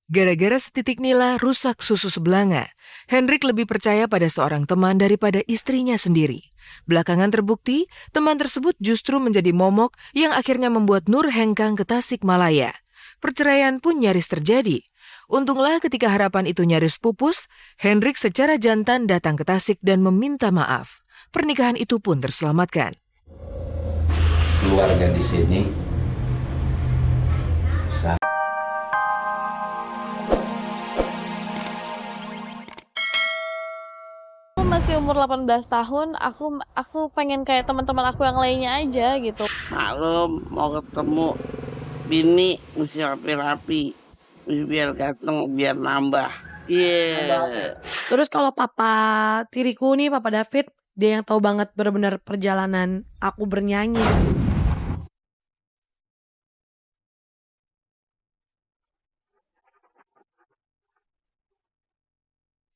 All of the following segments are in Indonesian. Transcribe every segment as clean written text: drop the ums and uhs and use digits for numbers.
Gara-gara setitik nila rusak susu sebelanga, Hendrik lebih percaya pada seorang teman daripada istrinya sendiri. Belakangan terbukti, teman tersebut justru menjadi momok yang akhirnya membuat Nur hengkang ke Tasikmalaya. Perceraian pun nyaris terjadi. Untunglah ketika harapan itu nyaris pupus, Hendrik secara jantan datang ke Tasik dan meminta maaf. Pernikahan itu pun terselamatkan. Keluarga di sini masih umur 18 tahun, aku pengen kayak teman-teman aku yang lainnya aja gitu. Maklum mau ketemu bini mesti rapi-rapi, biar ganteng, biar nambah. Yeah. Terus kalau papa tiriku nih, Papa David, dia yang tahu banget benar-benar perjalanan aku bernyanyi.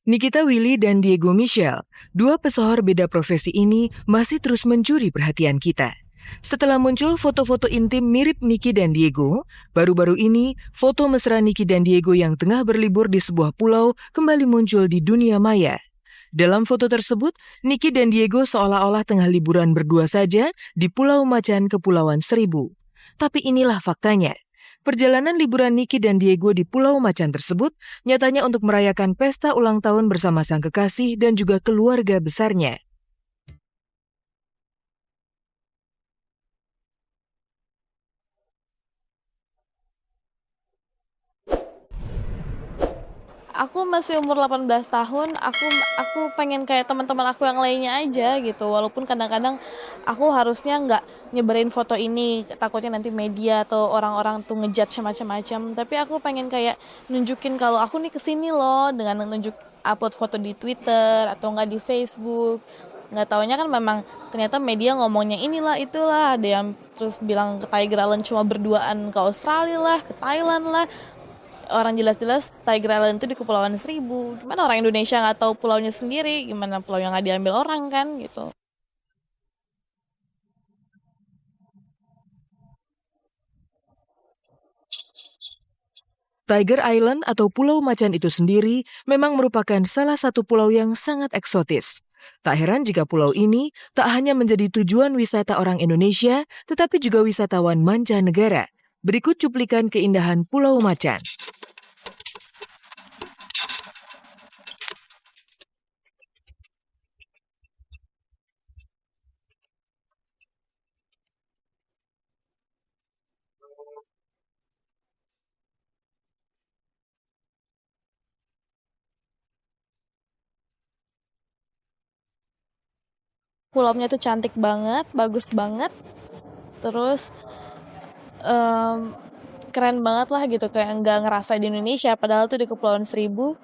Nikita Willy dan Diego Michelle, dua pesohor beda profesi ini masih terus mencuri perhatian kita. Setelah muncul foto-foto intim mirip Niki dan Diego, baru-baru ini foto mesra Niki dan Diego yang tengah berlibur di sebuah pulau kembali muncul di dunia maya. Dalam foto tersebut, Niki dan Diego seolah-olah tengah liburan berdua saja di Pulau Macan, Kepulauan Seribu. Tapi inilah faktanya. Perjalanan liburan Niki dan Diego di Pulau Macan tersebut nyatanya untuk merayakan pesta ulang tahun bersama sang kekasih dan juga keluarga besarnya. Aku masih umur 18 tahun, aku pengen kayak teman-teman aku yang lainnya aja gitu. Walaupun kadang-kadang aku harusnya nggak nyebarin foto ini, takutnya nanti media atau orang-orang tuh ngejudge macam-macam. Tapi aku pengen kayak nunjukin kalau aku nih kesini loh, dengan upload foto di Twitter atau nggak di Facebook. Nggak taunya kan memang ternyata media ngomongnya inilah itulah, ada yang terus bilang ke Tiger Island cuma berduaan ke Australia lah, ke Thailand lah. Orang jelas-jelas Tiger Island itu di Kepulauan Seribu. Gimana orang Indonesia nggak tahu pulaunya sendiri? Gimana pulau yang nggak diambil orang kan gitu? Tiger Island atau Pulau Macan itu sendiri memang merupakan salah satu pulau yang sangat eksotis. Tak heran jika pulau ini tak hanya menjadi tujuan wisata orang Indonesia, tetapi juga wisatawan mancanegara. Berikut cuplikan keindahan Pulau Macan. Pulaunya tuh cantik banget, bagus banget. Terus keren banget lah gitu, kayak nggak ngerasa di Indonesia. Padahal tuh di Kepulauan Seribu,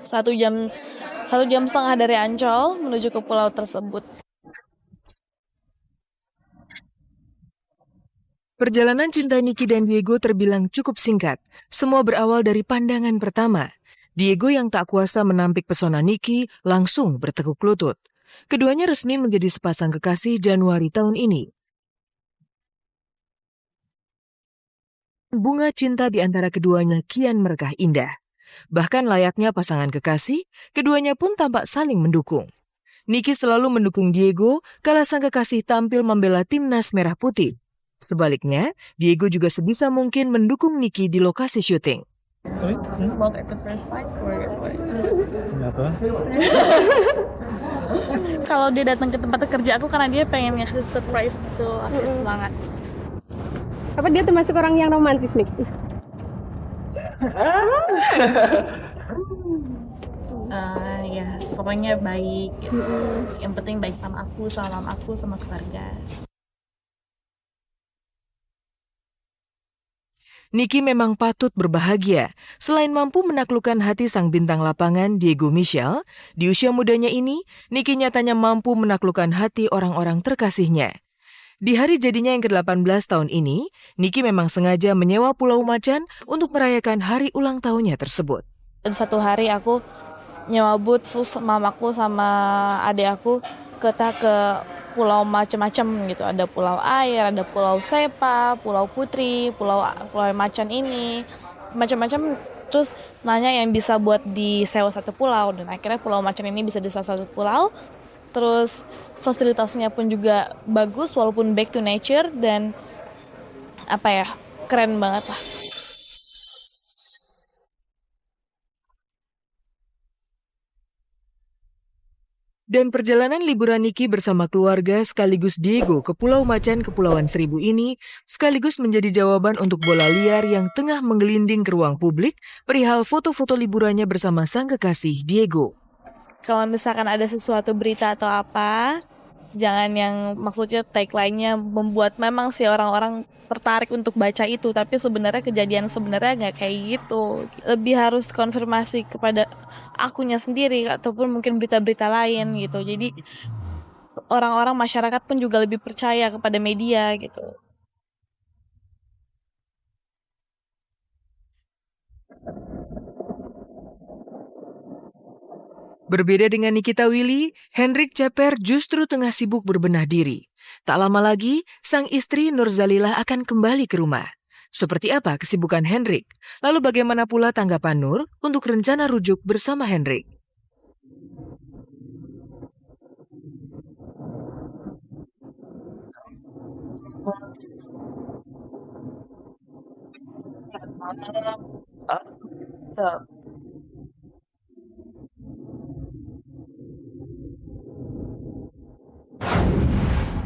1 jam setengah dari Ancol menuju ke pulau tersebut. Perjalanan cinta Niki dan Diego terbilang cukup singkat. Semua berawal dari pandangan pertama. Diego yang tak kuasa menampik pesona Niki langsung bertekuk lutut. Keduanya resmi menjadi sepasang kekasih Januari tahun ini. Bunga cinta di antara keduanya kian merekah indah. Bahkan layaknya pasangan kekasih, keduanya pun tampak saling mendukung. Niki selalu mendukung Diego kala sang kekasih tampil membela timnas merah putih. Sebaliknya, Diego juga sebisa mungkin mendukung Niki di lokasi syuting. Love at the first sight or what? Nggak tahu. Kalau dia datang ke tempat kerja aku karena dia pengen ngasih surprise gitu, ngasih semangat. Apa dia termasuk orang yang romantis nih? Ya, pokoknya baik gitu. Yang penting baik sama aku, sama mama aku, sama keluarga. Niki memang patut berbahagia. Selain mampu menaklukkan hati sang bintang lapangan Diego Michelle, di usia mudanya ini, Niki nyatanya mampu menaklukkan hati orang-orang terkasihnya. Di hari jadinya yang ke-18 tahun ini, Niki memang sengaja menyewa Pulau Macan untuk merayakan hari ulang tahunnya tersebut. Dan satu hari aku nyewa boot, terus mamaku sama adik aku ke pulau macam-macam gitu. Ada pulau air, ada pulau Sepa, pulau Putri, pulau Macan ini. Macam-macam Terus nanya yang bisa buat disewa satu pulau, dan akhirnya Pulau Macan ini bisa disewa satu pulau. Terus fasilitasnya pun juga bagus walaupun back to nature, dan apa ya, keren banget lah. Dan perjalanan liburan Niki bersama keluarga sekaligus Diego ke Pulau Macan Kepulauan Seribu ini sekaligus menjadi jawaban untuk bola liar yang tengah menggelinding ke ruang publik perihal foto-foto liburannya bersama sang kekasih Diego. Kalau misalkan ada sesuatu berita atau apa, jangan yang maksudnya tagline-nya membuat memang sih orang-orang tertarik untuk baca itu, tapi sebenarnya kejadian sebenarnya nggak kayak gitu. Lebih harus konfirmasi kepada akunya sendiri ataupun mungkin berita-berita lain gitu. Jadi orang-orang masyarakat pun juga lebih percaya kepada media gitu. Berbeda dengan Nikita Willy, Hendrik Ceper justru tengah sibuk berbenah diri. Tak lama lagi, sang istri Nurzalilah akan kembali ke rumah. Seperti apa kesibukan Hendrik? Lalu bagaimana pula tanggapan Nur untuk rencana rujuk bersama Hendrik?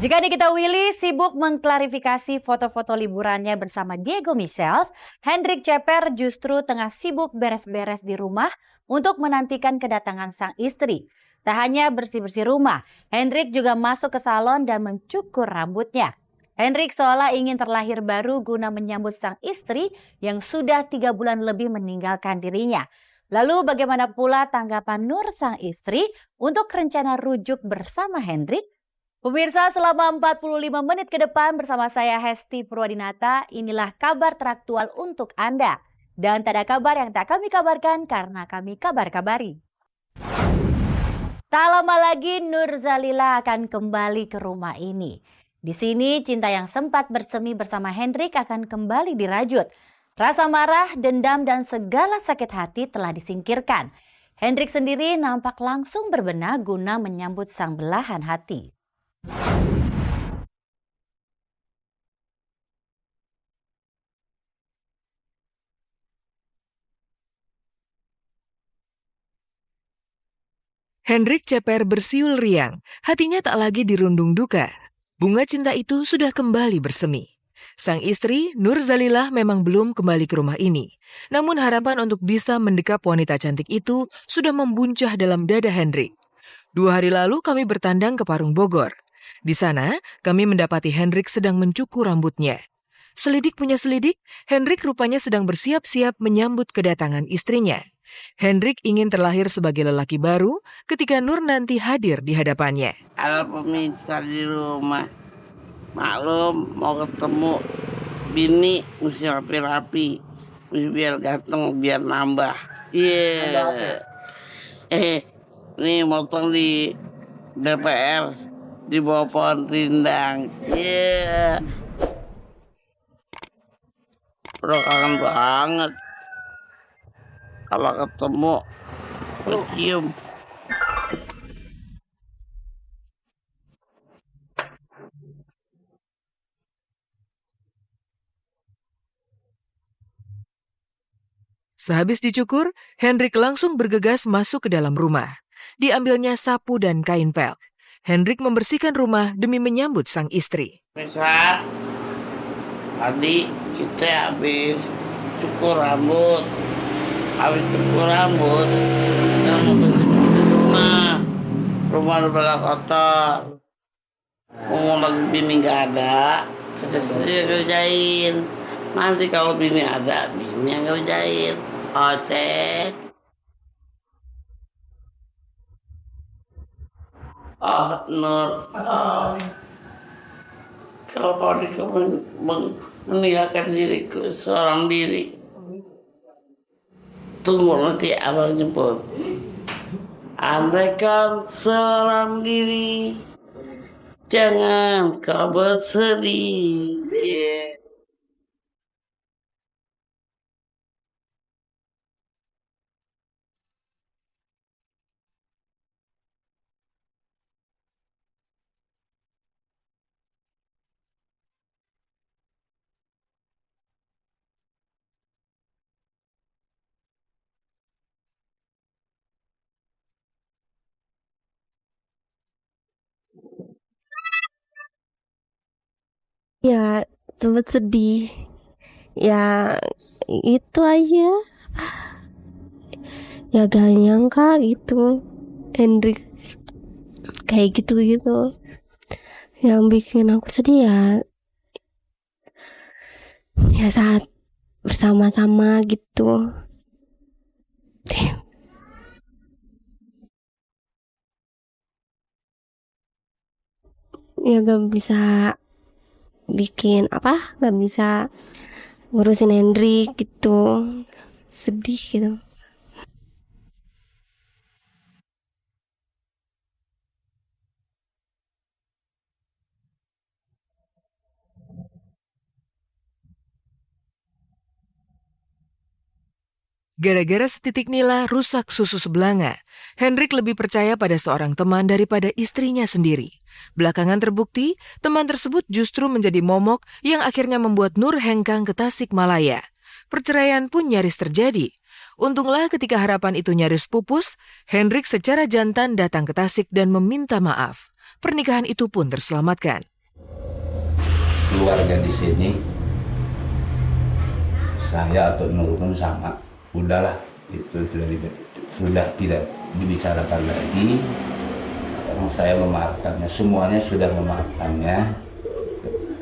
Jika Nikita Willy sibuk mengklarifikasi foto-foto liburannya bersama Diego Michels, Hendrik Ceper justru tengah sibuk beres-beres di rumah untuk menantikan kedatangan sang istri. Tak hanya bersih-bersih rumah, Hendrik juga masuk ke salon dan mencukur rambutnya. Hendrik seolah ingin terlahir baru guna menyambut sang istri yang sudah 3 bulan lebih meninggalkan dirinya. Lalu bagaimana pula tanggapan Nur sang istri untuk rencana rujuk bersama Hendrik? Pemirsa, selama 45 menit ke depan bersama saya Hesti Purwadinata, inilah kabar teraktual untuk Anda. Dan tak ada kabar yang tak kami kabarkan karena kami kabar-kabari. Tak lama lagi Nurzalilah akan kembali ke rumah ini. Di sini cinta yang sempat bersemi bersama Hendrik akan kembali dirajut. Rasa marah, dendam, dan segala sakit hati telah disingkirkan. Hendrik sendiri nampak langsung berbenah guna menyambut sang belahan hati. Hendrik Ceper bersiul riang, hatinya tak lagi dirundung duka. Bunga cinta itu sudah kembali bersemi. Sang istri, Nurzalilah, memang belum kembali ke rumah ini. Namun harapan untuk bisa mendekap wanita cantik itu sudah membuncah dalam dada Hendrik. 2 hari lalu kami bertandang ke Parung Bogor. Di sana, kami mendapati Hendrik sedang mencukur rambutnya. Selidik punya selidik, Hendrik rupanya sedang bersiap-siap menyambut kedatangan istrinya. Hendrik ingin terlahir sebagai lelaki baru ketika Nur nanti hadir di hadapannya. Ada pemirsa di rumah, maklum mau ketemu bini mesti rapi-rapi, mesti biar ganteng, biar nambah. Iya. Nih motong di DPR di bawah pohon rindang. Iya. Bro, kangen banget kalau ketemu cium. Sehabis dicukur, Hendrik langsung bergegas masuk ke dalam rumah. Diambilnya sapu dan kain pel. Hendrik membersihkan rumah demi menyambut sang istri. Misal, tadi kita habis cukur rambut. Habis cukur rambut, kita mau bersih-bersih rumah. Rumah udah pada kotor. Mau lagi bini gak ada, kita sendiri kerjain. Nanti kalau bini ada, bini yang kerjain. Ocek. Nur. Kalau kau meninggalkan diriku seorang diri. Tunggu nanti abang jemput. Andaikan seorang diri, jangan kau bersedih. Yeah. Ya sempet sedih. Ya itu aja. Ya gak nyangka gitu. Hendrik kayak gitu-gitu. Yang bikin aku sedih ya saat bersama-sama gitu. Ya gak bisa bikin gak bisa ngurusin Hendrik gitu, sedih gitu. Gara-gara setitik nila rusak susu sebelanga, Hendrik lebih percaya pada seorang teman daripada istrinya sendiri. Belakangan terbukti, teman tersebut justru menjadi momok yang akhirnya membuat Nur hengkang ke Tasikmalaya. Perceraian pun nyaris terjadi. Untunglah ketika harapan itu nyaris pupus, Hendrik secara jantan datang ke Tasik dan meminta maaf. Pernikahan itu pun terselamatkan. Keluarga di sini, saya atau Nur pun sama. Udahlah, itu sudah tidak dibicarakan lagi. Saya memaafkannya, semuanya sudah memaafkannya.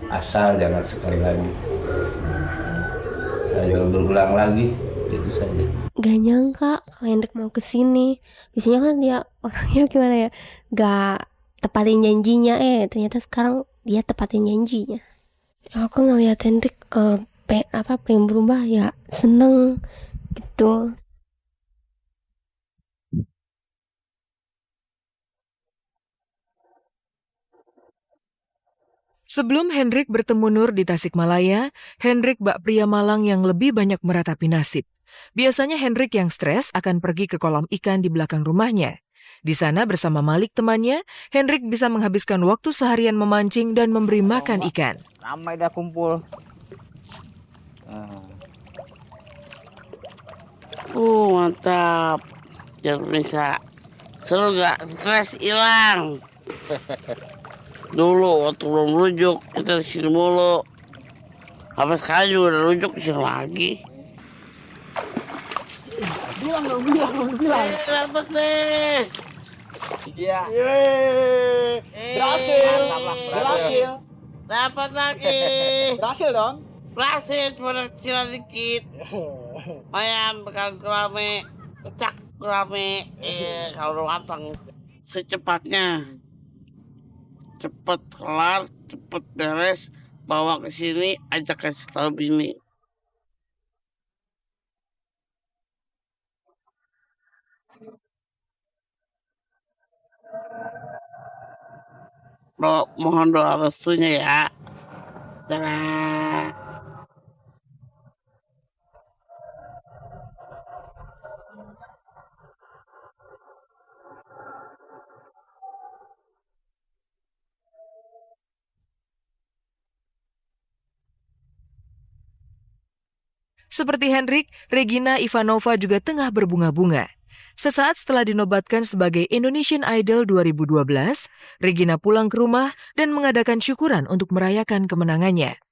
Asal jangan sekali lagi saya berulang lagi, itu saja. Gak nyangka kalau Hendrik mau kesini. Biasanya kan dia orangnya gimana ya, gak tepatin janjinya. Ternyata sekarang dia tepatin janjinya. Aku ngeliat Hendrik pengen berubah, ya seneng gitu. Sebelum Hendrik bertemu Nur di Tasikmalaya, Hendrik bak pria Malang yang lebih banyak meratapi nasib. Biasanya Hendrik yang stres akan pergi ke kolam ikan di belakang rumahnya. Di sana bersama Malik temannya, Hendrik bisa menghabiskan waktu seharian memancing dan memberi makan ikan. Ramai dah kumpul. Mantap. Jangan bisa. Seru gak? Stres hilang. Dulu waktu belum rujuk, kita di sini mulu. Habis sekarang juga udah rujuk di sini lagi. Bilang. Dapat deh. Iya. Berhasil. Dapat lagi. Berhasil dong. Berhasil, cuma kecil dikit. Ayam bekal gurame, pecak gurame. Kalau udah matang, secepatnya. Cepet kelar, cepet beres, bawa ke sini, ajak kasih tahu bini. Mohon doa restunya ya. Dadah. Seperti Hendrik, Regina Ivanova juga tengah berbunga-bunga. Sesaat setelah dinobatkan sebagai Indonesian Idol 2012, Regina pulang ke rumah dan mengadakan syukuran untuk merayakan kemenangannya.